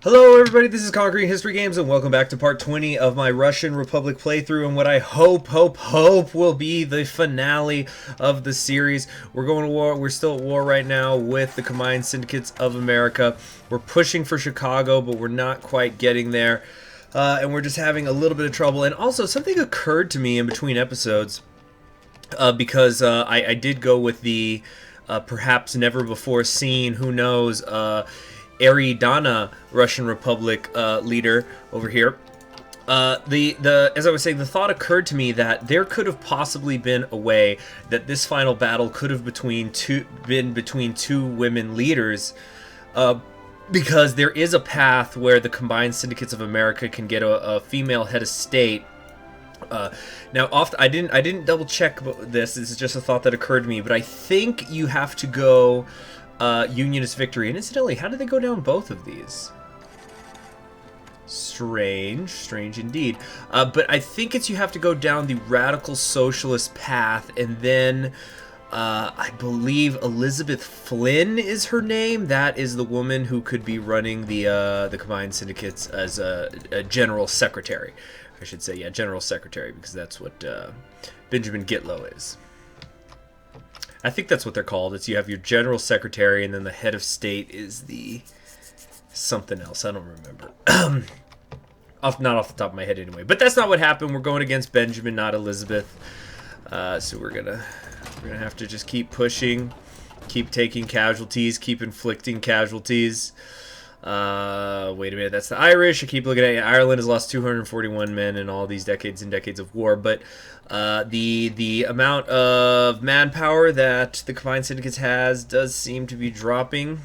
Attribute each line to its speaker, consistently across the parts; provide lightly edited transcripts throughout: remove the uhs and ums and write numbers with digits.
Speaker 1: Hello everybody, this is Conquering History Games and welcome back to part 20 of my Russian Republic playthrough and what I hope will be the finale of the series. We're going to war, we're still at war right now with the Combined Syndicates of America. We're pushing for Chicago, but we're not quite getting there. And we're just having a little bit of trouble. And also, something occurred to me in between episodes because I did go with the perhaps never before seen, who knows, Eridana Russian Republic leader over here. As I was saying, the thought occurred to me that there could have possibly been a way that this final battle could have been between two women leaders, because there is a path where the Combined Syndicates of America can get a female head of state. Now, I didn't double check this. This is just a thought that occurred to me, but I think you have to go Unionist victory. And incidentally, how did they go down both of these? Strange indeed. But I think you have to go down the radical socialist path, and then I believe Elizabeth Flynn is her name. That is the woman who could be running the Combined Syndicates as a general secretary. I should say, yeah, general secretary, because that's what Benjamin Gitlow is. I think that's what they're called. It's you have your general secretary, and then the head of state is the something else. I don't remember. Not off the top of my head anyway. But that's not what happened. We're going against Benjamin, not Elizabeth. So we're gonna have to just keep pushing, keep taking casualties, keep inflicting casualties. Wait a minute, that's the Irish. I keep looking at it. Ireland has lost 241 men in all these decades and decades of war, but the amount of manpower that the Combined Syndicates has does seem to be dropping.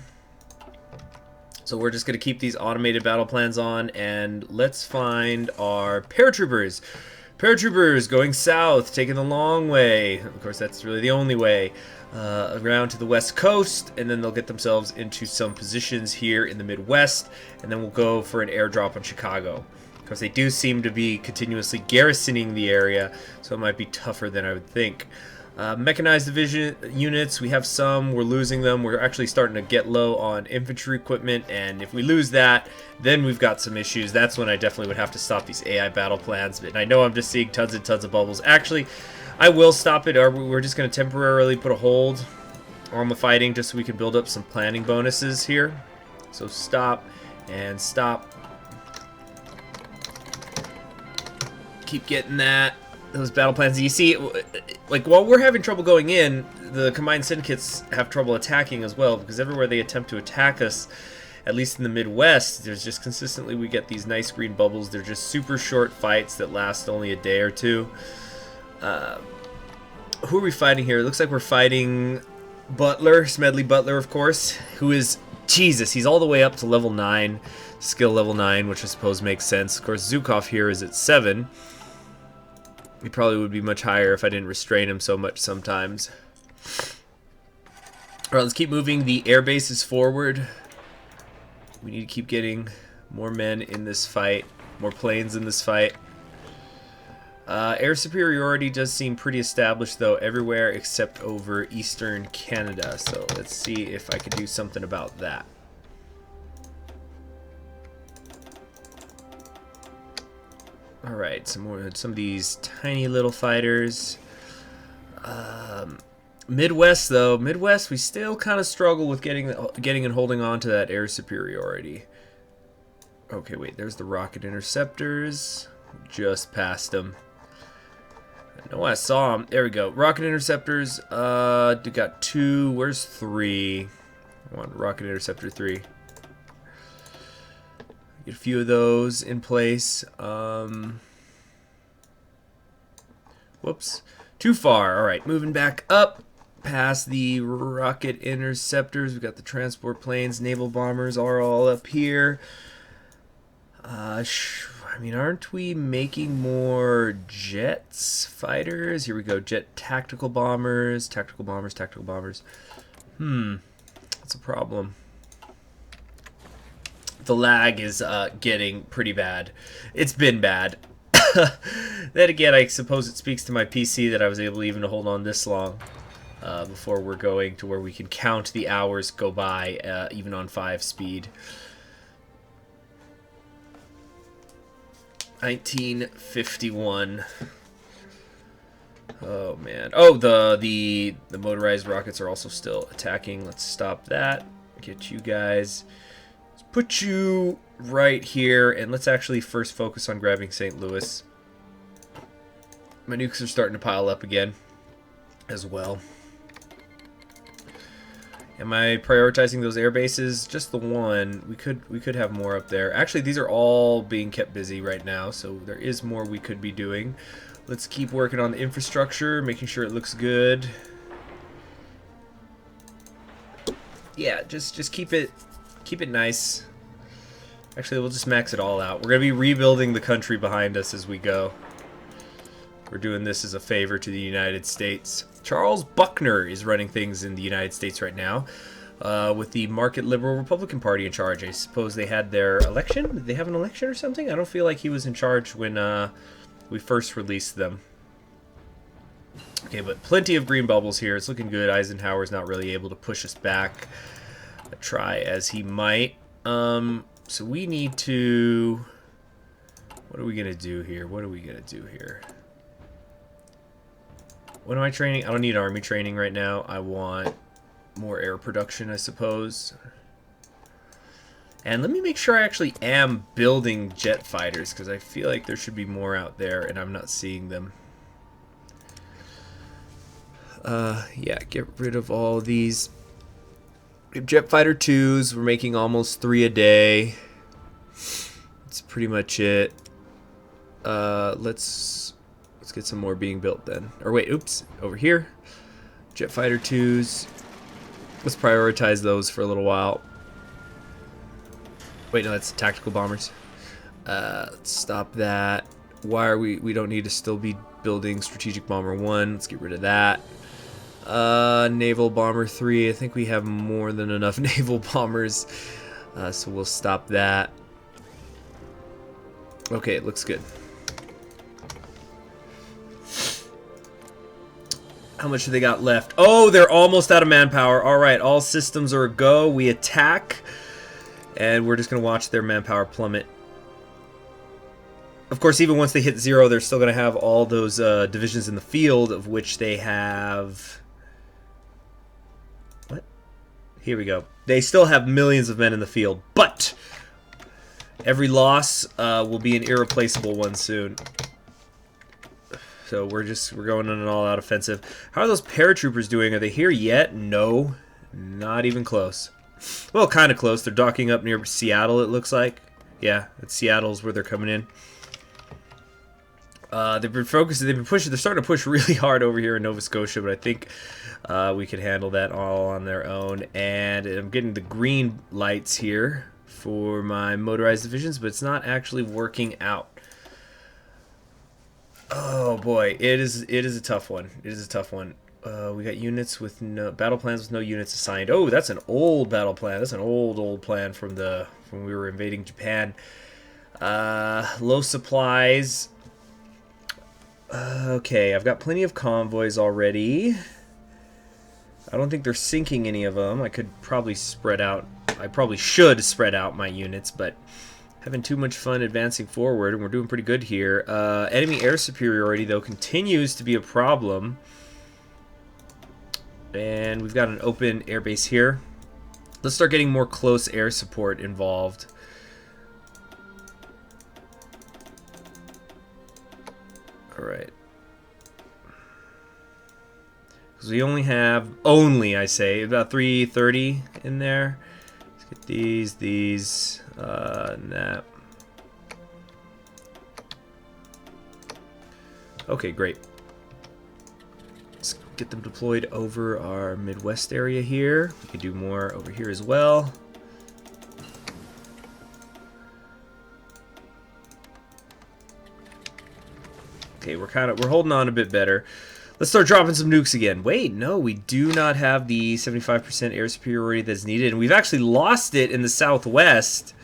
Speaker 1: So we're just going to keep these automated battle plans on, and let's find our paratroopers. Paratroopers going south, taking the long way. Of course, that's really the only way. Around to the west coast, and then they'll get themselves into some positions here in the Midwest, and then we'll go for an airdrop on Chicago. Because they do seem to be continuously garrisoning the area, so it might be tougher than I would think. Mechanized division units, we have some, we're losing them. We're actually starting to get low on infantry equipment, and if we lose that, then we've got some issues. That's when I definitely would have to stop these AI battle plans. But I know I'm just seeing tons and tons of bubbles. Actually, I will stop it, or we're just going to temporarily put a hold on the fighting just so we can build up some planning bonuses here. So stop and stop. Keep getting those battle plans. You see, like, while we're having trouble going in, the Combined Syndicates have trouble attacking as well, because everywhere they attempt to attack us, at least in the Midwest, there's just consistently we get these nice green bubbles. They're just super short fights that last only a day or two. Who are we fighting here? It looks like we're fighting Butler, Smedley Butler, of course, who is, Jesus, he's all the way up to level 9, skill level 9, which I suppose makes sense. Of course, Zhukov here is at 7. He probably would be much higher if I didn't restrain him so much sometimes. Alright, let's keep moving. The air base is forward. We need to keep getting more men in this fight, more planes in this fight. Air superiority does seem pretty established, though, everywhere except over eastern Canada. So let's see if I can do something about that. Alright, some of these tiny little fighters. Midwest, though. Midwest, we still kind of struggle with getting and holding on to that air superiority. Okay, wait, there's the rocket interceptors. Just passed them. I know I saw them. There we go. Rocket interceptors. We got 2. Where's 3? I want rocket interceptor 3. Get a few of those in place. Whoops. Too far. Alright, moving back up past the rocket interceptors. We've got the transport planes. Naval bombers are all up here. I mean, aren't we making more jets, fighters? Here we go. Jet tactical bombers. Tactical bombers. That's a problem. The lag is getting pretty bad. It's been bad. Then again, I suppose it speaks to my PC that I was able even to hold on this long before we're going to where we can count the hours go by even on 5 speed. 1951. Oh man. Oh, the motorized rockets are also still attacking. Let's stop that. Get you guys. Let's put you right here, and let's actually first focus on grabbing St. Louis. My nukes are starting to pile up again as well. Am I prioritizing those air bases? Just the one. We could have more up there. Actually, these are all being kept busy right now, so there is more we could be doing. Let's keep working on the infrastructure, making sure it looks good. Yeah, just keep it nice. Actually, we'll just max it all out. We're gonna be rebuilding the country behind us as we go. We're doing this as a favor to the United States. Charles Buckner is running things in the United States right now, with the Market Liberal Republican Party in charge. I suppose they had their election. Did they have an election or something? I don't feel like he was in charge when we first released them. Okay, but plenty of green bubbles here. It's looking good. Eisenhower's not really able to push us back. Try as he might. So we need to... What are we going to do here? What am I training? I don't need army training right now. I want more air production, I suppose. And let me make sure I actually am building jet fighters, because I feel like there should be more out there, and I'm not seeing them. Yeah, get rid of all these. We have jet fighter 2s. We're making almost 3 a day. That's pretty much it. Let's get some more being built then. Or wait, oops, over here. Jet fighter 2s. Let's prioritize those for a little while. Wait, no, that's tactical bombers. Let's stop that. Why are we don't need to still be building strategic bomber 1. Let's get rid of that. Naval bomber 3. I think we have more than enough naval bombers. So we'll stop that. Okay, it looks good. How much do they got left? Oh, they're almost out of manpower. All right, all systems are a go. We attack, and we're just going to watch their manpower plummet. Of course, even once they hit 0, they're still going to have all those divisions in the field, of which they have... What? Here we go. They still have millions of men in the field, but every loss will be an irreplaceable one soon. So we're going on an all-out offensive. How are those paratroopers doing? Are they here yet? No, not even close. Well, kind of close. They're docking up near Seattle, it looks like. Yeah, it's Seattle's where they're coming in. They've been focusing. They've been pushing. They're starting to push really hard over here in Nova Scotia, but I think we could handle that all on their own. And I'm getting the green lights here for my motorized divisions, but it's not actually working out. Oh boy, it is a tough one. It is a tough one. We got units with no battle plans with no units assigned. Oh, that's an old battle plan. That's an old plan from when we were invading Japan. Low supplies. Okay, I've got plenty of convoys already. I don't think they're sinking any of them. I could probably spread out. I probably should spread out my units, but having too much fun advancing forward, and we're doing pretty good here. Enemy air superiority, though, continues to be a problem. And we've got an open airbase here. Let's start getting more close air support involved. Alright. Because we only have, I say, about 330 in there. Let's get these, and that. Okay, great. Let's get them deployed over our Midwest area here. We can do more over here as well. Okay, we're holding on a bit better. Let's start dropping some nukes again. Wait, no, we do not have the 75% air superiority that's needed, and we've actually lost it in the Southwest,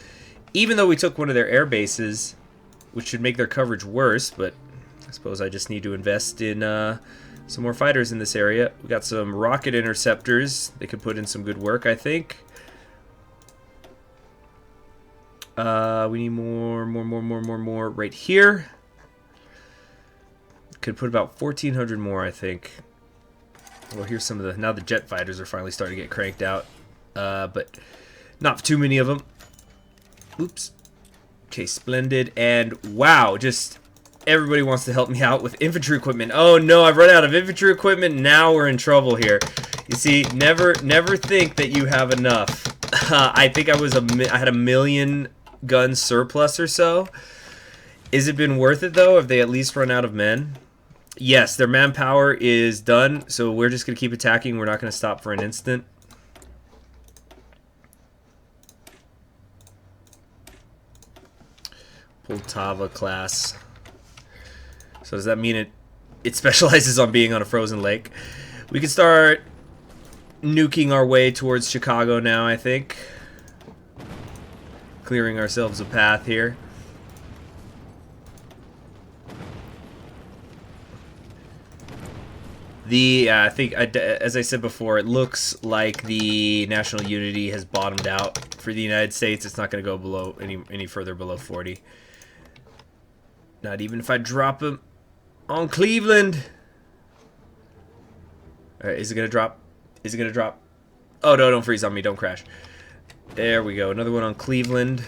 Speaker 1: even though we took one of their air bases, which should make their coverage worse. But I suppose I just need to invest in some more fighters in this area. We got some rocket interceptors. They could put in some good work, I think. We need more right here. Could put about 1,400 more, I think. Well, here's some of the... Now the jet fighters are finally starting to get cranked out. But not too many of them. Oops. Okay, splendid. And wow, just everybody wants to help me out with infantry equipment. Oh no, I've run out of infantry equipment. Now we're in trouble here. You see, never think that you have enough. I think I had 1 million gun surplus or so. Is it been worth it though? Have they at least run out of men? Yes, their manpower is done, so we're just going to keep attacking. We're not going to stop for an instant. Poltava class. So does that mean it specializes on being on a frozen lake? We can start nuking our way towards Chicago now, I think. Clearing ourselves a path here. I think, as I said before, it looks like the national unity has bottomed out for the United States. It's not going to go below any further below 40. Not even if I drop him on Cleveland. All right, is it going to drop? Is it going to drop? Oh, no, don't freeze on me. Don't crash. There we go. Another one on Cleveland.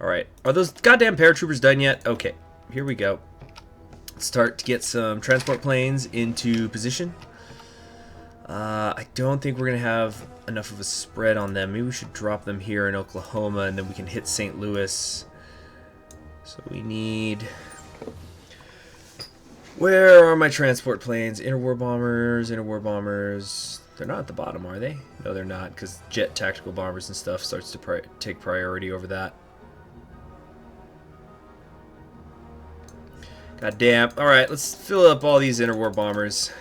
Speaker 1: Alright, are those goddamn paratroopers done yet? Okay, here we go. Let's start to get some transport planes into position. I don't think we're going to have enough of a spread on them. Maybe we should drop them here in Oklahoma, and then we can hit St. Louis. So we need... Where are my transport planes? Interwar bombers, interwar bombers. They're not at the bottom, are they? No, they're not, because jet tactical bombers and stuff starts to take priority over that. God damn. Alright, let's fill up all these interwar bombers.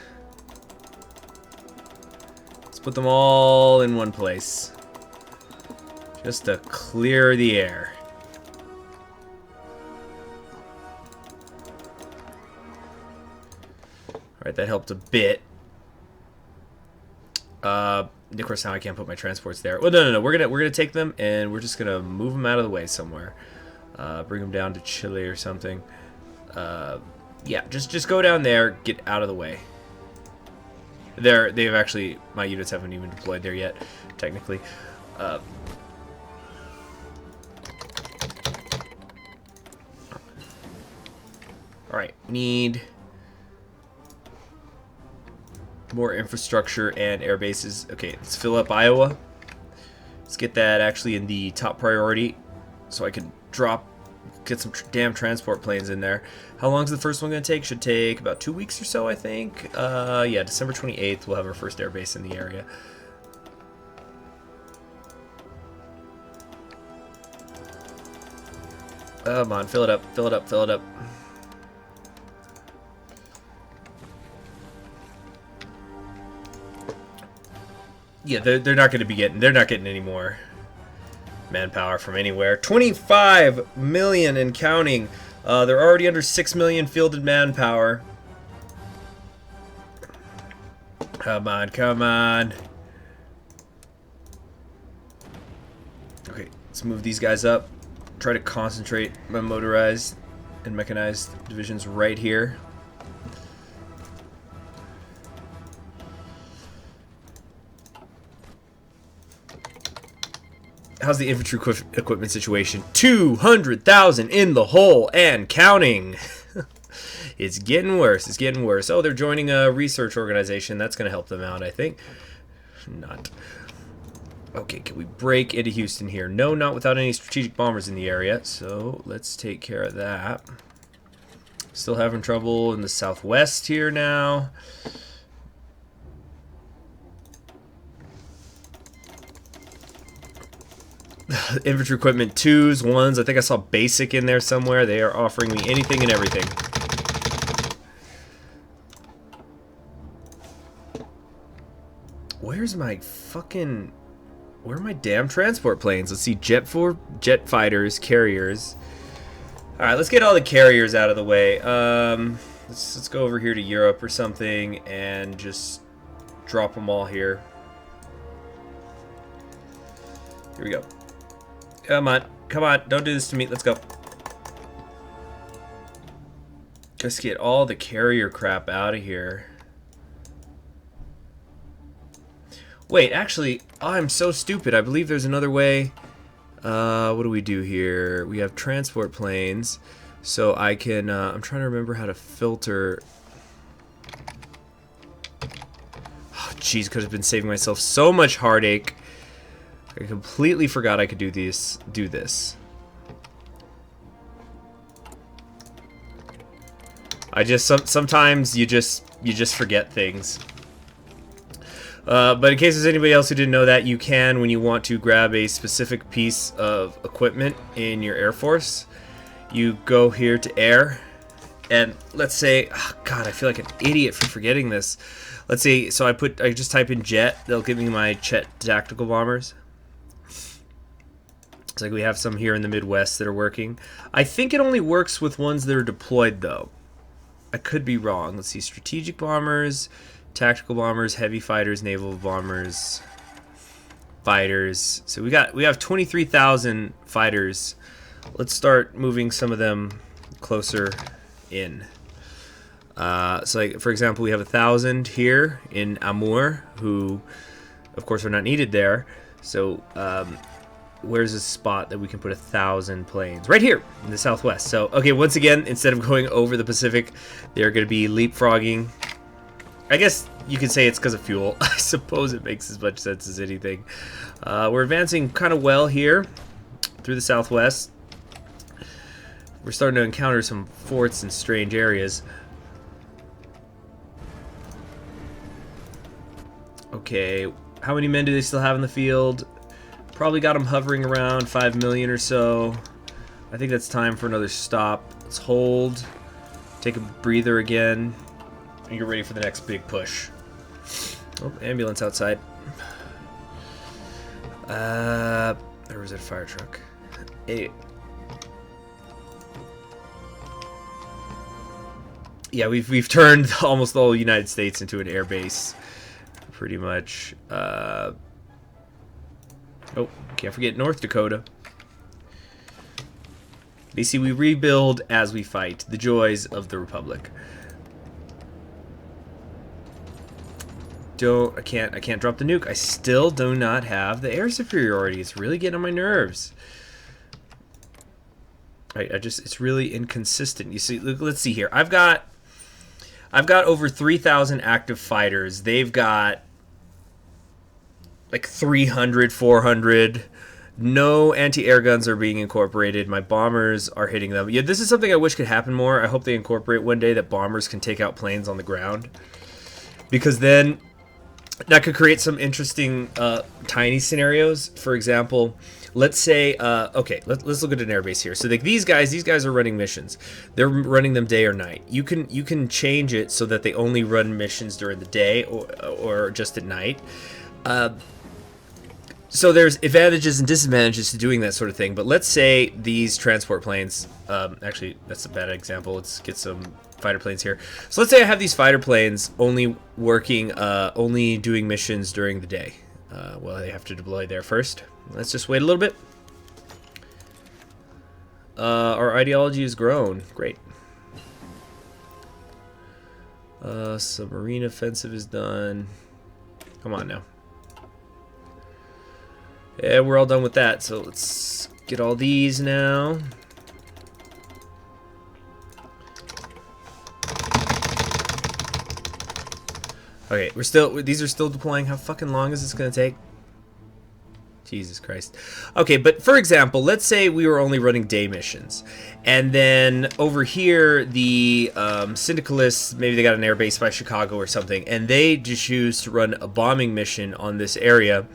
Speaker 1: Let's put them all in one place. Just to clear the air. Alright, that helped a bit. Of course, now I can't put my transports there. Well, no. We're gonna take them and we're just gonna move them out of the way somewhere. Bring them down to Chile or something. Yeah, just go down there, get out of the way. They've actually, my units haven't even deployed there yet, technically. Alright, need more infrastructure and air bases. Okay, let's fill up Iowa. Let's get that actually in the top priority so I can get some damn transport planes in there. How long is the first one going to take? Should take about 2 weeks or so, I think. Yeah, December 28th, we'll have our first air base in the area. Come on, fill it up, fill it up, fill it up. Yeah, they're not going to be getting, they're not getting any more manpower from anywhere. 25 million and counting. They're already under 6 million fielded manpower. Come on, come on. Okay, let's move these guys up. Try to concentrate my motorized and mechanized divisions right here. How's the infantry equipment situation? 200,000 in the hole and counting. It's getting worse. It's getting worse. Oh, they're joining a research organization. That's going to help them out, I think. Not. Okay, can we break into Houston here? No, not without any strategic bombers in the area. So let's take care of that. Still having trouble in the southwest here now. Infantry equipment 2s, 1s. I think I saw basic in there somewhere. They are offering me anything and everything. Where's my fucking... Where are my damn transport planes? Let's see. Jet fighters, carriers. Alright, let's get all the carriers out of the way. Let's go over here to Europe or something and just drop them all here. Here we go. Come on. Come on. Don't do this to me. Let's go. Just get all the carrier crap out of here. Wait, actually, I'm so stupid. I believe there's another way. What do we do here? We have transport planes. So I can, I'm trying to remember how to filter. Oh, jeez, could have been saving myself so much heartache. I completely forgot I could do this. I just sometimes you just forget things. But in case there's anybody else who didn't know that, you can, when you want to grab a specific piece of equipment in your Air Force, you go here to Air, and let's say, oh God, I feel like an idiot for forgetting this. Let's see, so I just type in jet. They'll give me my jet tactical bombers. It's like we have some here in the Midwest that are working. I think it only works with ones that are deployed, though. I could be wrong. Let's see, strategic bombers, tactical bombers, heavy fighters, naval bombers, fighters. So we have 23,000 fighters. Let's start moving some of them closer in. So like, for example, we have 1,000 here in Amur, who of course are not needed there. So where's a spot that we can put 1,000 planes? Right here in the Southwest. So okay, once again, instead of going over the Pacific, they're going to be leapfrogging. I guess you could say it's because of fuel. I suppose it makes as much sense as anything. We're advancing kind of well here through the Southwest. We're starting to encounter some forts in strange areas. Okay, how many men do they still have in the field? Probably got them hovering around 5 million or so. I think that's time for another stop. Let's hold, take a breather again, and get ready for the next big push. Oh, ambulance outside. There was a fire truck. Hey. Yeah, we've turned almost the whole United States into an air base, pretty much. Oh, can't forget North Dakota. You see, we rebuild as we fight. The joys of the Republic. I can't drop the nuke. I still do not have the air superiority. It's really getting on my nerves. It's really inconsistent. You see, let's see here. I've got over 3,000 active fighters. They've got like 300, 400. No anti-air guns are being incorporated. My bombers are hitting them. Yeah, this is something I wish could happen more. I hope they incorporate one day that bombers can take out planes on the ground, because then that could create some interesting tiny scenarios. For example, let's say, okay, let's look at an airbase here. So like these guys are running missions. They're running them day or night. You can change it so that they only run missions during the day or just at night. So there's advantages and disadvantages to doing that sort of thing. But let's say these transport planes, actually that's a bad example. Let's get some fighter planes here. So let's say I have these fighter planes only working, only doing missions during the day. Well, they have to deploy there first. Let's just wait a little bit. Our ideology has grown. Great. Submarine offensive is done. Come on now. Yeah, we're all done with that. So let's get all these now. Okay, these are still deploying. How fucking long is this gonna take? Jesus Christ. Okay, but for example, let's say we were only running day missions, and then over here the syndicalists, maybe they got an air base by Chicago or something, and they just choose to run a bombing mission on this area,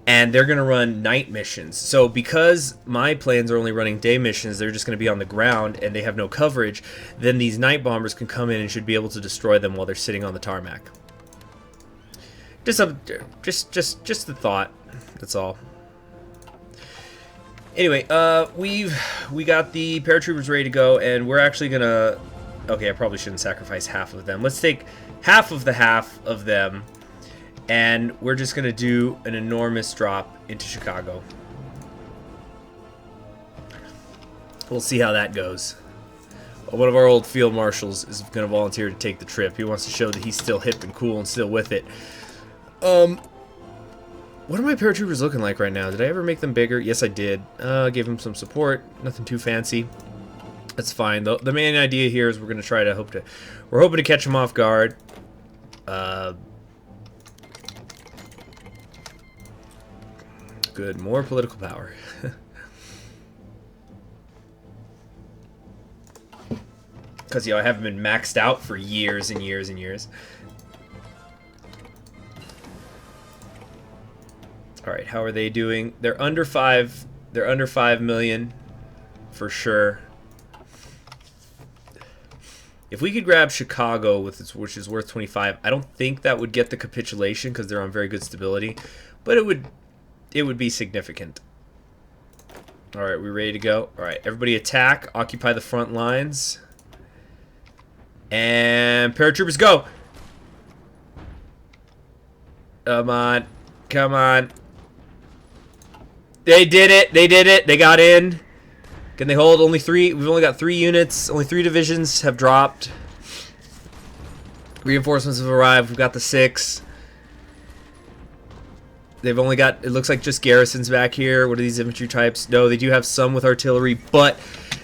Speaker 1: and they're gonna run night missions. So because my planes are only running day missions, they're just gonna be on the ground and they have no coverage. Then these night bombers can come in and should be able to destroy them while they're sitting on the tarmac. Just the thought. That's all. Anyway, we got the paratroopers ready to go, and we're actually gonna. Okay, I probably shouldn't sacrifice half of them. Let's take half of them, And we're just going to do an enormous drop into Chicago. We'll see how that goes. One of our old field marshals is going to volunteer to take the trip. He wants to show that he's still hip and cool and still with it. What are my paratroopers looking like right now? Did I ever make them bigger? Yes, I did. Gave them some support. Nothing too fancy. That's fine. The main idea here is we're going to try to we're hoping to catch them off guard. Good. More political power. Because, you know, I haven't been maxed out for years and years and years. Alright, how are they doing? They're under 5. They're under 5 million. For sure. If we could grab Chicago, which is worth 25, I don't think that would get the capitulation because they're on very good stability. But it would be significant. Alright, we ready to go? Alright, everybody attack. Occupy the front lines. And paratroopers go. Come on. Come on. They did it. They did it. They got in. Can they hold? Only 3. We've only got 3 units. Only 3 divisions have dropped. Reinforcements have arrived. We've got the 6. They've only got, it looks like, just garrisons back here. What are these infantry types? No, they do have some with artillery, but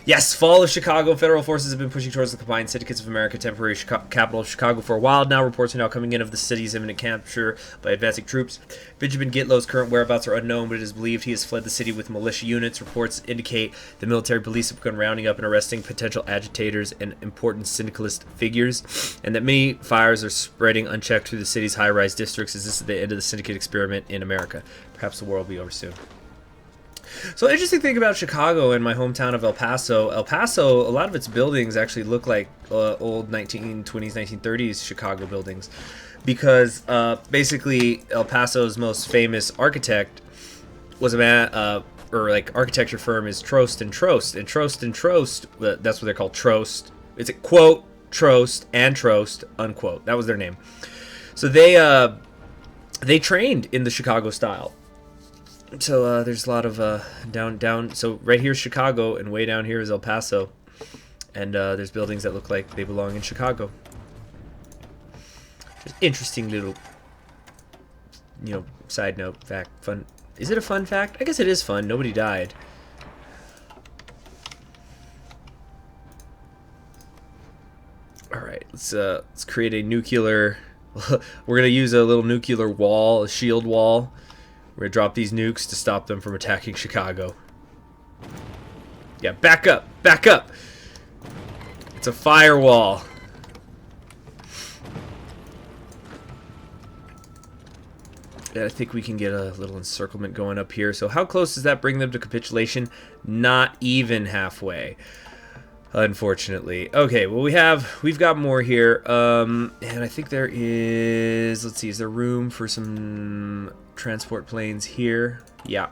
Speaker 1: yes, fall of Chicago. Federal forces have been pushing towards the combined syndicates of America, temporary capital of Chicago, for a while now. Reports are now coming in of the city's imminent capture by advancing troops. Benjamin Gitlow's current whereabouts are unknown, but it is believed he has fled the city with militia units. Reports indicate the military police have begun rounding up and arresting potential agitators and important syndicalist figures, and that many fires are spreading unchecked through the city's high-rise districts. As this is the end of the syndicate experiment in America. Perhaps the war will be over soon. So, interesting thing about Chicago and my hometown of El Paso. El Paso, a lot of its buildings actually look like old 1920s, 1930s Chicago buildings, because basically El Paso's most famous architect was a man, or like architecture firm is Trost and Trost, and Trost and Trost. That's what they're called. Trost. It's a quote Trost and Trost unquote. That was their name. So they trained in the Chicago style. So there's a lot of down. So right here is Chicago, and way down here is El Paso, and there's buildings that look like they belong in Chicago. Just interesting little, you know, side note, fact, fun. Is it a fun fact? I guess it is fun. Nobody died. All right, let's create a nuclear. We're gonna use a little nuclear wall, a shield wall. We're going to drop these nukes to stop them from attacking Chicago. Yeah, back up! Back up! It's a firewall. Yeah, I think we can get a little encirclement going up here. So how close does that bring them to capitulation? Not even halfway, unfortunately. Okay, well we've got more here. And I think there is, let's see, is there room for some transport planes here? Yeah.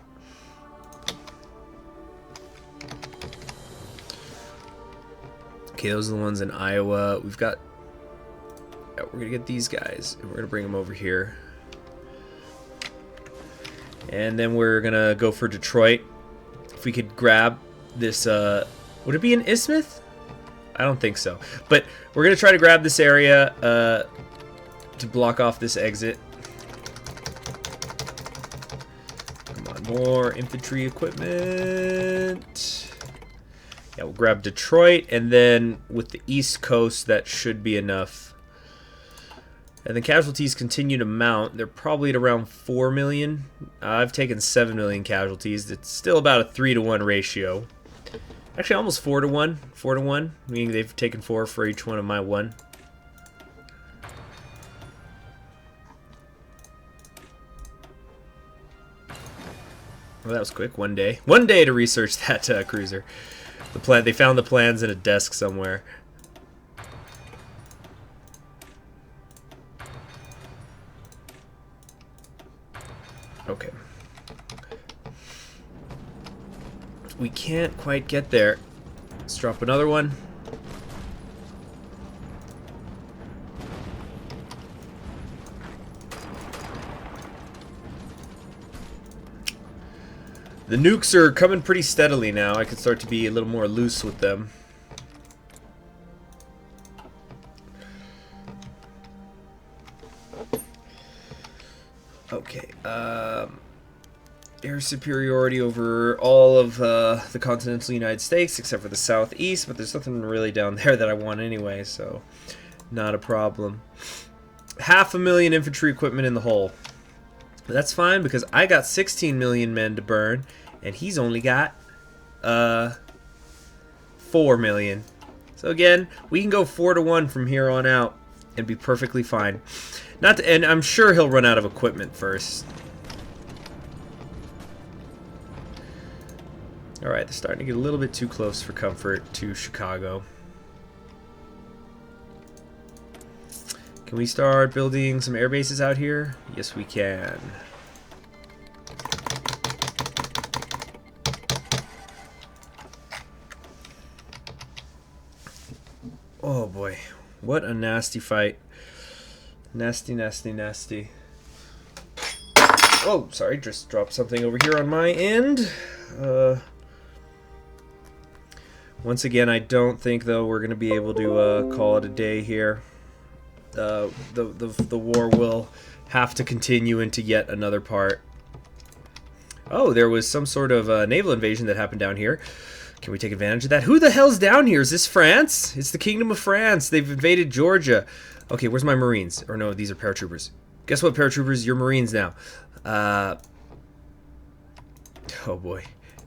Speaker 1: Okay, those are the ones in Iowa. We've got, yeah, we're gonna get these guys and we're gonna bring them over here. And then we're gonna go for Detroit. If we could grab this, would it be an isthmus? I don't think so. But we're gonna try to grab this area to block off this exit. Come on, more infantry equipment. Yeah, we'll grab Detroit, and then with the East Coast, that should be enough. And the casualties continue to mount. They're probably at around 4 million. I've taken 7 million casualties. It's still about a 3-to-1 ratio. Actually, almost 4-to-1. 4-to-1, meaning they've taken 4 for each one of my 1. Well, that was quick. 1 day. 1 day to research that cruiser. They found the plans in a desk somewhere. Okay. We can't quite get there. Let's drop another one. The nukes are coming pretty steadily now. I can start to be a little more loose with them. Okay, air superiority over all of the continental United States except for the southeast, but there's nothing really down there that I want anyway, so not a problem. 500,000 infantry equipment in the hole. But that's fine because I got 16 million men to burn, and he's only got 4 million. So again, we can go 4-1 from here on out and be perfectly fine. And I'm sure he'll run out of equipment first. Alright, they're starting to get a little bit too close for comfort to Chicago. Can we start building some air bases out here? Yes, we can. Oh boy, what a nasty fight. Nasty, nasty, nasty. Oh, sorry, just dropped something over here on my end. Once again, I don't think, though, we're going to be able to call it a day here. The war will have to continue into yet another part. Oh, there was some sort of naval invasion that happened down here. Can we take advantage of that? Who the hell's down here? Is this France? It's the Kingdom of France. They've invaded Georgia. Okay, where's my Marines? Or no, these are paratroopers. Guess what, paratroopers? You're Marines now. Oh boy,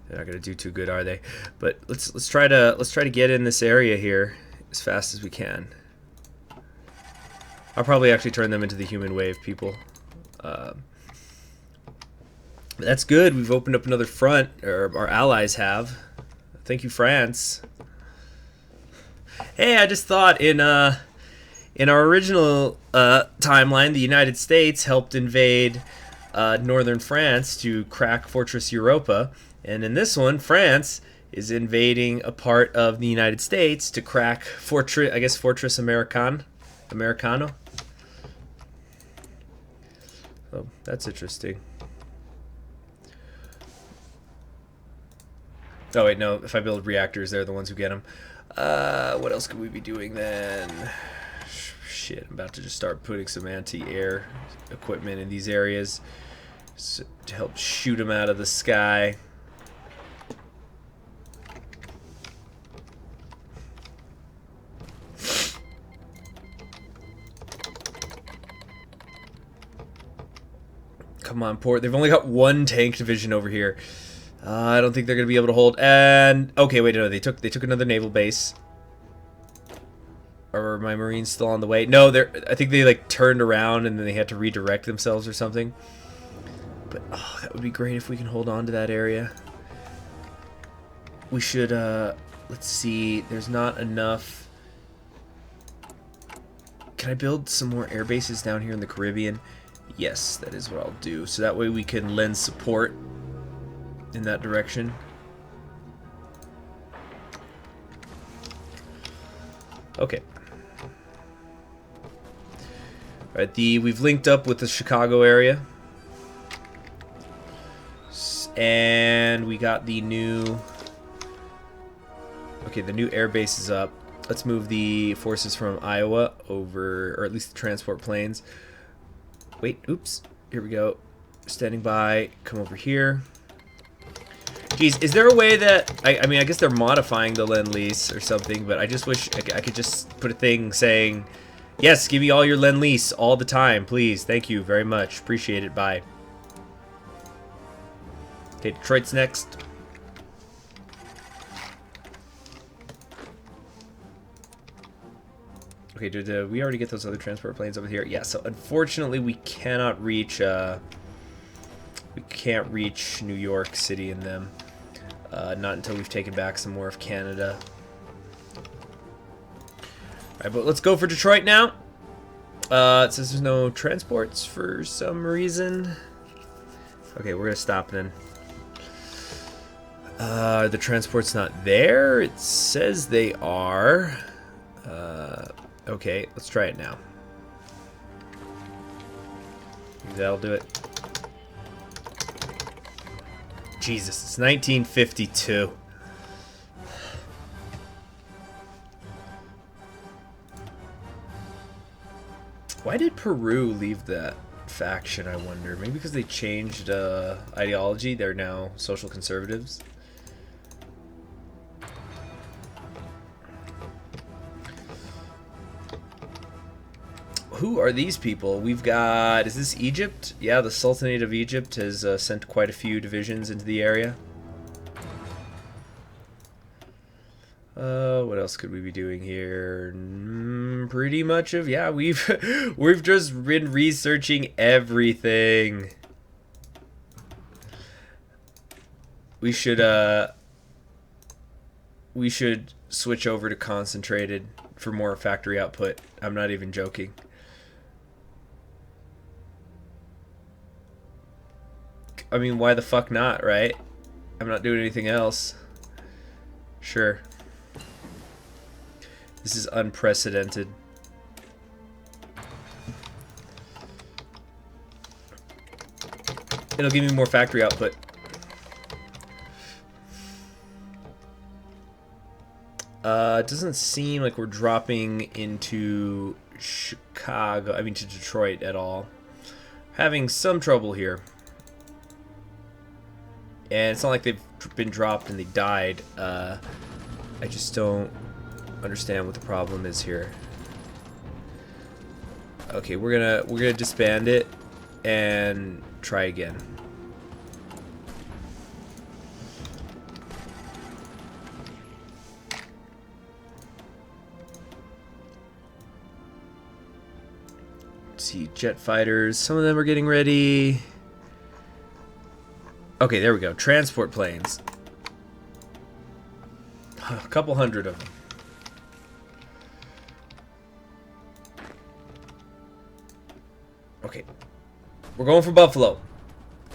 Speaker 1: they're not gonna do too good, are they? But let's try to get in this area here as fast as we can. I'll probably actually turn them into the human wave people. That's good. We've opened up another front, or our allies have. Thank you, France. Hey, I just thought in our original timeline, the United States helped invade northern France to crack Fortress Europa, and in this one, France is invading a part of the United States to crack Fortress Americano. Oh, that's interesting. Oh wait, no. If I build reactors, they're the ones who get them. What else could we be doing then? Shit, I'm about to just start putting some anti-air equipment in these areas to help shoot them out of the sky. Come on, port. They've only got one tank division over here. I don't think they're gonna be able to hold. And okay, wait, no, they took another naval base. Are my Marines still on the way? No, I think they like turned around and then they had to redirect themselves or something. But oh, that would be great if we can hold on to that area. We should let's see. There's not enough. Can I build some more air bases down here in the Caribbean? Yes, that is what I'll do. So that way we can lend support in that direction. Okay. All right, we've linked up with the Chicago area, and we got the new. Okay, the new air base is up. Let's move the forces from Iowa over, or at least the transport planes. Wait, oops. Here we go. Standing by. Come over here. Geez, is there a way that... I mean, I guess they're modifying the Lend-Lease or something, but I just wish I could just put a thing saying, yes, give me all your Lend-Lease all the time, please. Thank you very much. Appreciate it. Bye. Okay, Detroit's next. Okay, did we already get those other transport planes over here? Yeah, so unfortunately we cannot reach... we can't reach New York City in them. Not until we've taken back some more of Canada. Alright, but let's go for Detroit now. It says there's no transports for some reason. Okay, we're gonna stop then. The transport's not there. It says they are. Okay, let's try it now. Maybe that'll do it. Jesus, it's 1952. Why did Peru leave that faction, I wonder? Maybe because they changed ideology. They're now social conservatives. Who are these people? We've got... Is this Egypt? Yeah, the Sultanate of Egypt has sent quite a few divisions into the area. What else could we be doing here? Pretty much of... Yeah, we've just been researching everything. We should switch over to concentrated for more factory output. I'm not even joking. I mean, why the fuck not, right? I'm not doing anything else. Sure. This is unprecedented. It'll give me more factory output. It doesn't seem like we're dropping into Chicago, I mean to Detroit at all. Having some trouble here. And it's not like they've been dropped and they died. I just don't understand what the problem is here. Okay, we're gonna disband it and try again. Let's see, jet fighters. Some of them are getting ready. Okay, there we go. Transport planes. A couple hundred of them. Okay. We're going for Buffalo.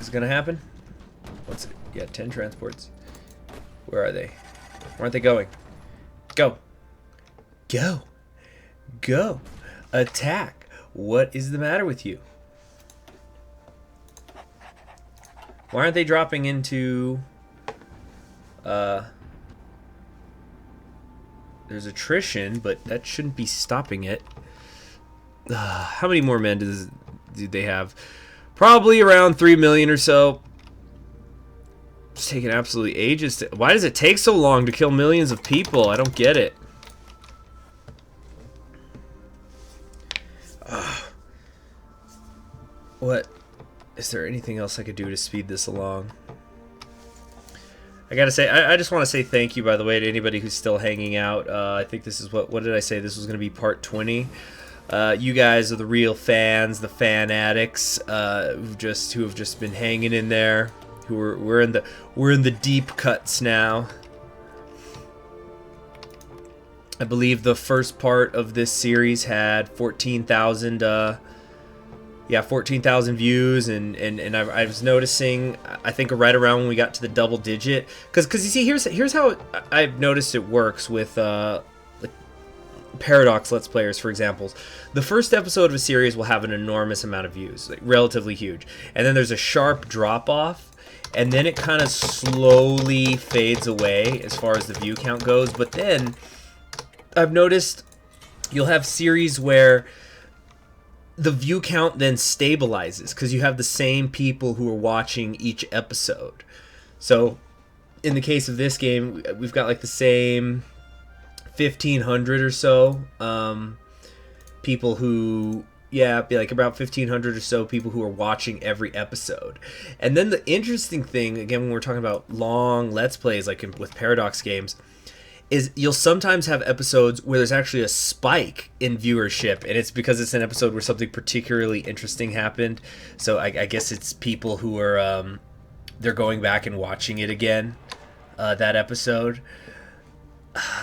Speaker 1: Is it going to happen? What's it? Yeah, 10 transports. Where are they? Where aren't they going? Go. Go. Go. Attack. What is the matter with you? Why aren't they dropping into... There's attrition, but that shouldn't be stopping it. How many more men do they have? Probably around 3 million or so. It's taking absolutely ages to... Why does it take so long to kill millions of people? I don't get it. What? Is there anything else I could do to speed this along? I gotta say, I just want to say thank you, by the way, to anybody who's still hanging out. I think this is what did I say? This was going to be part 20. You guys are the real fans, the fan addicts, who have just been hanging in there. We're in the deep cuts now. I believe the first part of this series had 14,000 14,000 views, and I was noticing, I think right around when we got to the double digit, because you see, here's how I've noticed it works with like Paradox Let's Players, for example. The first episode of a series will have an enormous amount of views, like relatively huge, and then there's a sharp drop off, and then it kind of slowly fades away as far as the view count goes. But then I've noticed you'll have series where the view count then stabilizes because you have the same people who are watching each episode. So in the case of this game, we've got like the same 1,500 or so people who, yeah, be like about 1,500 or so people who are watching every episode. And then the interesting thing, again, when we're talking about long Let's Plays, like with Paradox games, is you'll sometimes have episodes where there's actually a spike in viewership, and it's because it's an episode where something particularly interesting happened. So I guess it's people who are they're going back and watching it again, that episode.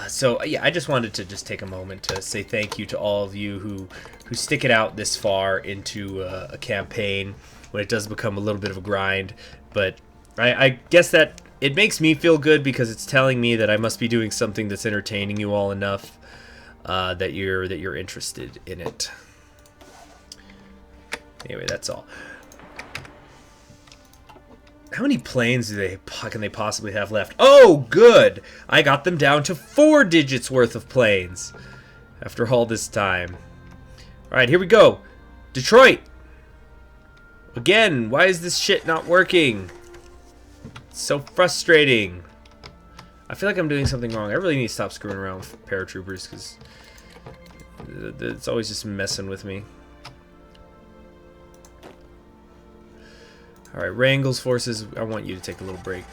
Speaker 1: So yeah, I just wanted to just take a moment to say thank you to all of you who stick it out this far into a campaign when it does become a little bit of a grind. But I guess that it makes me feel good because it's telling me that I must be doing something that's entertaining you all enough that you're interested in it. Anyway, that's all. How many planes can they possibly have left? Oh, good! I got them down to 4 digits worth of planes after all this time. Alright, here we go. Detroit! Again, why is this shit not working? It's so frustrating. I feel like I'm doing something wrong. I really need to stop screwing around with paratroopers because it's always just messing with me. Alright, Wrangle's forces, I want you to take a little break.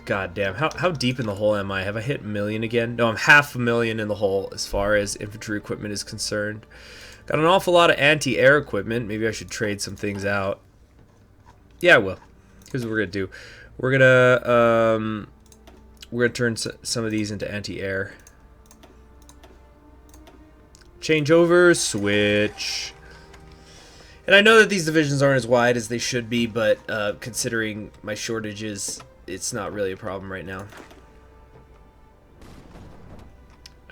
Speaker 1: God damn, how deep in the hole am I? Have I hit 1 million again? No, I'm 500,000 in the hole as far as infantry equipment is concerned. Got an awful lot of anti-air equipment. Maybe I should trade some things out. Yeah, I will. Here's what we're gonna do. We're gonna turn some of these into anti-air. Change over, switch. And I know that these divisions aren't as wide as they should be, but considering my shortages, it's not really a problem right now.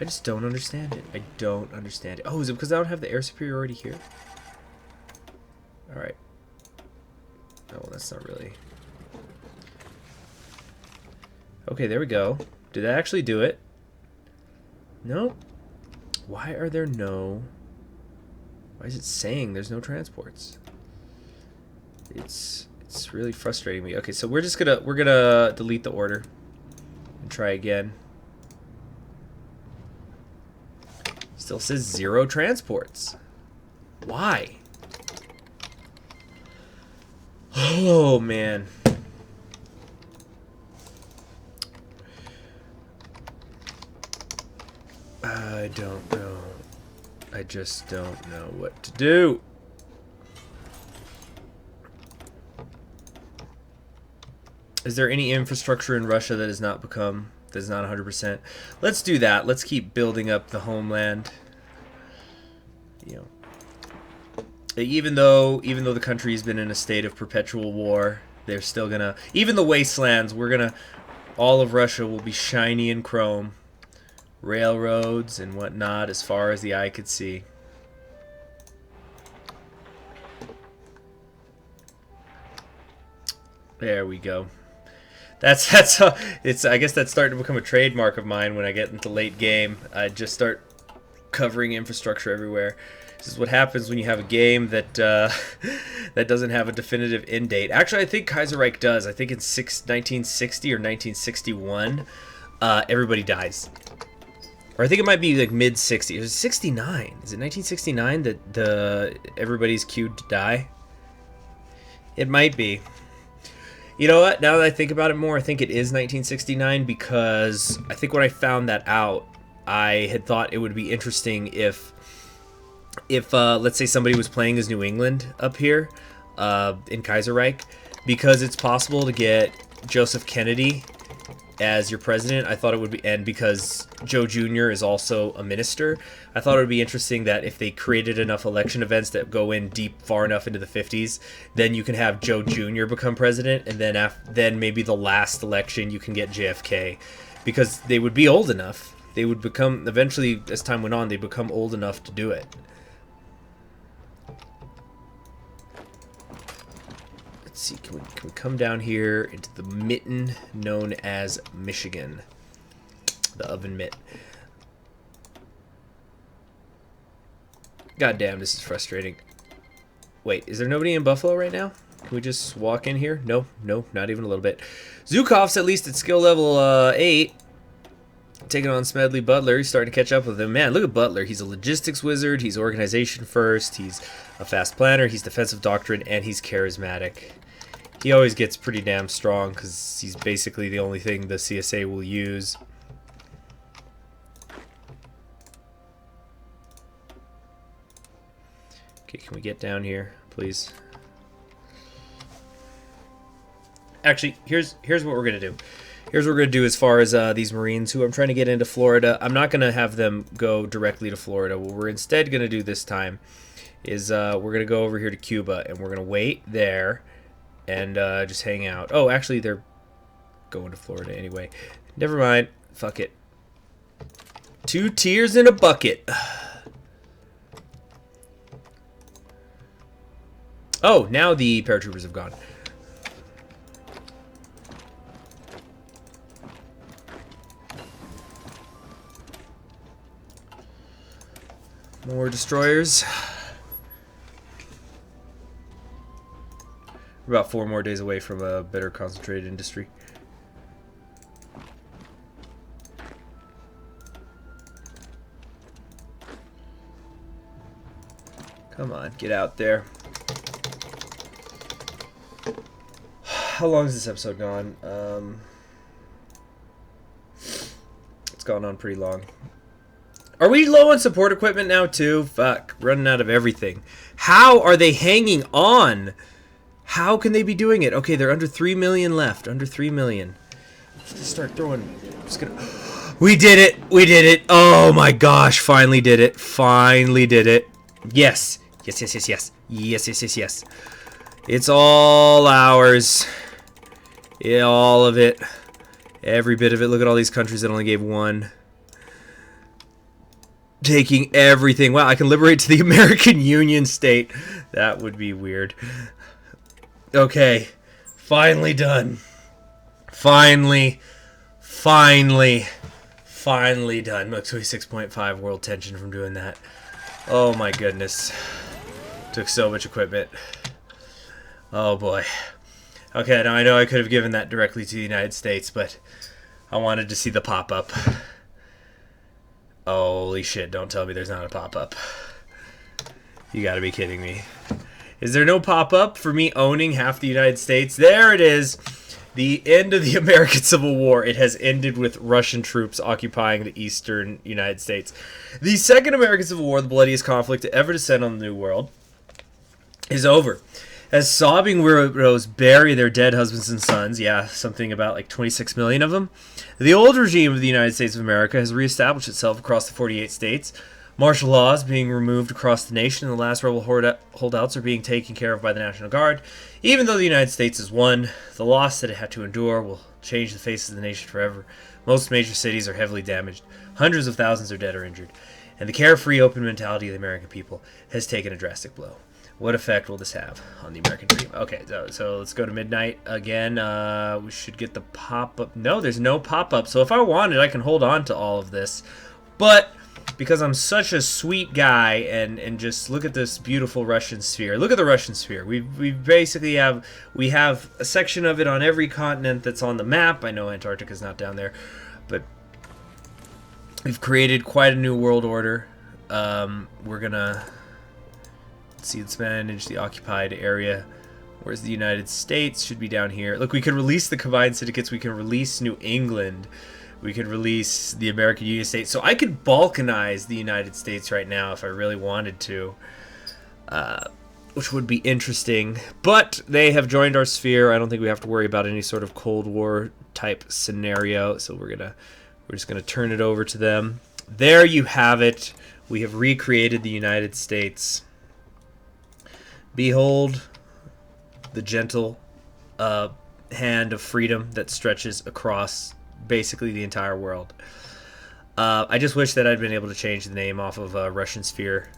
Speaker 1: I just don't understand it. I don't understand it. Oh, is it because I don't have the air superiority here? Alright. Oh, well, that's not really... Okay, there we go. Did that actually do it? No? Why are there no... Why is it saying there's no transports? It's really frustrating me. Okay, so we're gonna delete the order and try again. Still says 0 transports. Why? Oh man. I don't know. I just don't know what to do. Is there any infrastructure in Russia that has not 100%? Let's do that. Let's keep building up the homeland. You know, even though the country's been in a state of perpetual war, they're still gonna, even the wastelands, all of Russia will be shiny and chrome. Railroads and whatnot as far as the eye could see. There we go. It's I guess that's starting to become a trademark of mine when I get into late game. I just start covering infrastructure everywhere. This is what happens when you have a game that that doesn't have a definitive end date. Actually, I think Kaiserreich does. I think in 1960 or 1961, everybody dies. Or I think it might be like mid-60s. It was 69. Is it 1969 that everybody's queued to die? It might be. You know what? Now that I think about it more, I think it is 1969 because I think when I found that out, I had thought it would be interesting if let's say somebody was playing as New England up here in Kaiserreich, because it's possible to get Joseph Kennedy as your president. I thought it would be, and because Joe Jr. is also a minister, I thought it would be interesting that if they created enough election events that go in deep far enough into the 50s, then you can have Joe Jr. become president, and then maybe the last election you can get JFK, because they would be old enough. They would become, eventually as time went on, they become old enough to do it. Let's see, can we come down here into the mitten known as Michigan? The oven mitt. God damn, this is frustrating. Wait, is there nobody in Buffalo right now? Can we just walk in here? No, not even a little bit. Zhukov's at least at skill level 8. Taking on Smedley Butler. He's starting to catch up with him. Man, look at Butler. He's a logistics wizard. He's organization first. He's a fast planner. He's defensive doctrine. And he's charismatic. He always gets pretty damn strong because he's basically the only thing the CSA will use. Okay, can we get down here, please? Actually, here's what we're going to do. Here's what we're going to do as far as these Marines who I'm trying to get into Florida. I'm not going to have them go directly to Florida. What we're instead going to do this time is we're going to go over here to Cuba, and we're going to wait there and just hang out. Oh, actually, they're going to Florida anyway. Never mind. Fuck it. 2 tears in a bucket. Oh, now the paratroopers have gone. More destroyers. We're about 4 more days away from a better concentrated industry. Come on, get out there. How long has this episode gone? It's gone on pretty long. Are we low on support equipment now too? Fuck, running out of everything. How are they hanging on? How can they be doing it? Okay, they're under 3 million left. Under 3 million. Let's just start throwing. Just gonna. We did it! We did it! Oh my gosh! Finally did it! Finally did it! Yes! Yes! Yes! Yes! Yes! Yes! Yes! Yes! Yes! It's all ours. Yeah, all of it. Every bit of it. Look at all these countries that only gave 1. Taking everything. Wow, I can liberate to the American Union state. That would be weird. Okay. Finally done. Finally done. Look, 26.5 world tension from doing that. Oh my goodness. Took so much equipment. Oh boy. Okay, now I know I could have given that directly to the United States, but I wanted to see the pop-up. Holy shit, don't tell me there's not a pop-up. You gotta be kidding me. Is there no pop-up for me owning half the United States? There it is! The end of the American Civil War. It has ended with Russian troops occupying the eastern United States. The Second American Civil War, the bloodiest conflict to ever descend on the New World, is over. As sobbing widows bury their dead husbands and sons, yeah, something about like 26 million of them, the old regime of the United States of America has reestablished itself across the 48 states. Martial law is being removed across the nation, and the last rebel holdouts are being taken care of by the National Guard. Even though the United States has won, the loss that it had to endure will change the face of the nation forever. Most major cities are heavily damaged. Hundreds of thousands are dead or injured. And the carefree, open mentality of the American people has taken a drastic blow. What effect will this have on the American dream? Okay, so let's go to midnight again. We should get the pop-up. No, there's no pop-up. So if I wanted, I can hold on to all of this. But because I'm such a sweet guy and just look at this beautiful Russian sphere. Look at the Russian sphere. We basically have a section of it on every continent that's on the map. I know Antarctica's not down there, but we've created quite a new world order. We're gonna see, let's manage the occupied area. Where's the United States? Should be down here. Look, we can release the combined syndicates. We can release New England. We could release the American Union States. So I could balkanize the United States right now if I really wanted to, which would be interesting. But they have joined our sphere. I don't think we have to worry about any sort of Cold War type scenario. So we're just gonna turn it over to them. There you have it. We have recreated the United States. Behold the gentle hand of freedom that stretches across basically the entire world. I just wish that I'd been able to change the name off of Russian Sphere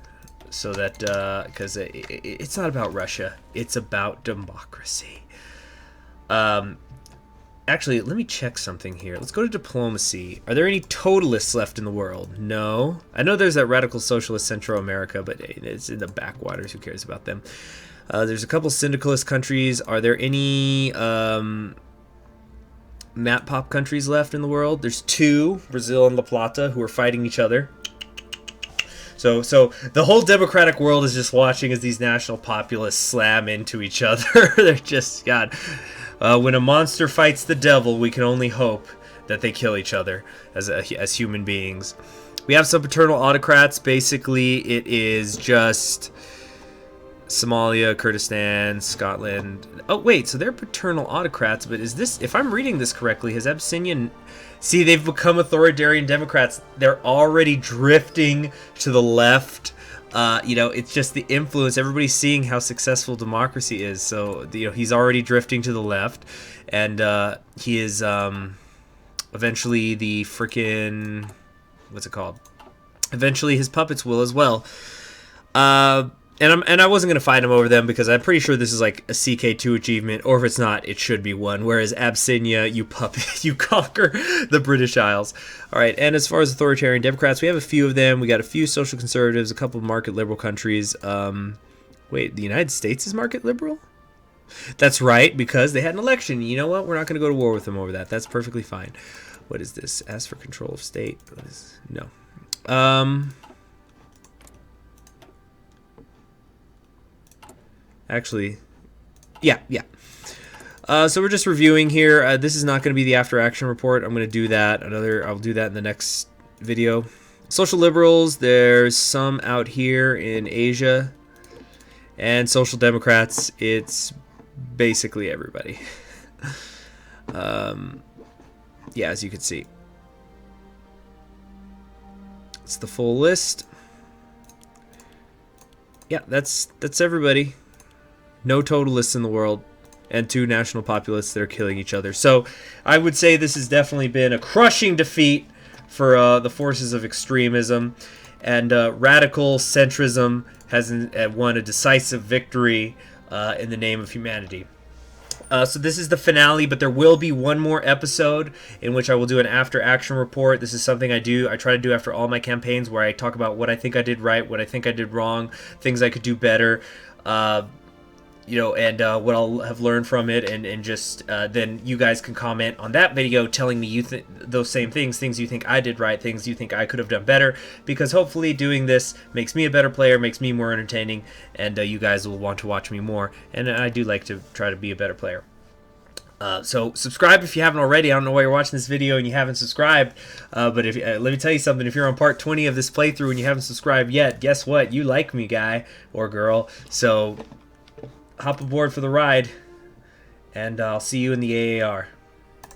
Speaker 1: so that, because it's not about Russia, it's about democracy. Actually, let me check something here. Let's go to diplomacy. Are there any totalists left in the world? No. I know there's that radical socialist Central America, but it's in the backwaters. Who cares about them? There's a couple syndicalist countries. Are there any map pop countries left in the world? There's 2, Brazil and La Plata, who are fighting each other. So the whole democratic world is just watching as these national populists slam into each other. They're just, God. When a monster fights the devil, we can only hope that they kill each other as human beings. We have some paternal autocrats. Basically, it is just Somalia, Kurdistan, Scotland. Oh, wait, so they're paternal autocrats, but is this, if I'm reading this correctly, has Abyssinia... See, they've become authoritarian Democrats. They're already drifting to the left. It's just the influence. Everybody's seeing how successful democracy is. So, he's already drifting to the left. And he is eventually the freaking... What's it called? Eventually his puppets will as well. And I wasn't gonna fight him over them because I'm pretty sure this is like a CK2 achievement, or if it's not, it should be one. Whereas Abyssinia, you puppet, you conquer the British Isles. All right, and as far as authoritarian Democrats, we have a few of them. We got a few social conservatives, a couple of market liberal countries. Wait, the United States is market liberal? That's right, because they had an election. You know what? We're not going to go to war with them over that. That's perfectly fine. What is this? Ask for control of state. No. Actually, yeah. So we're just reviewing here. This is not going to be the after action report. I'm going to do that. I'll do that in the next video. Social liberals, there's some out here in Asia. And social democrats, it's basically everybody. Yeah, as you can see. It's the full list. Yeah, that's everybody. No totalists in the world, and 2 national populists that are killing each other. So I would say this has definitely been a crushing defeat for the forces of extremism, and radical centrism has won a decisive victory in the name of humanity. So this is the finale, but there will be one more episode in which I will do an after-action report. This is something I try to do after all my campaigns, where I talk about what I think I did right, what I think I did wrong, things I could do better, you know, and what I'll have learned from it, and just then you guys can comment on that video telling me those same things you think I did right, things you think I could have done better, because hopefully doing this makes me a better player, makes me more entertaining, and you guys will want to watch me more, and I do like to try to be a better player. So subscribe if you haven't already. I don't know why you're watching this video and you haven't subscribed, but if let me tell you something, if you're on part 20 of this playthrough and you haven't subscribed yet, guess what? You like me, guy or girl, so hop aboard for the ride, and I'll see you in the AAR.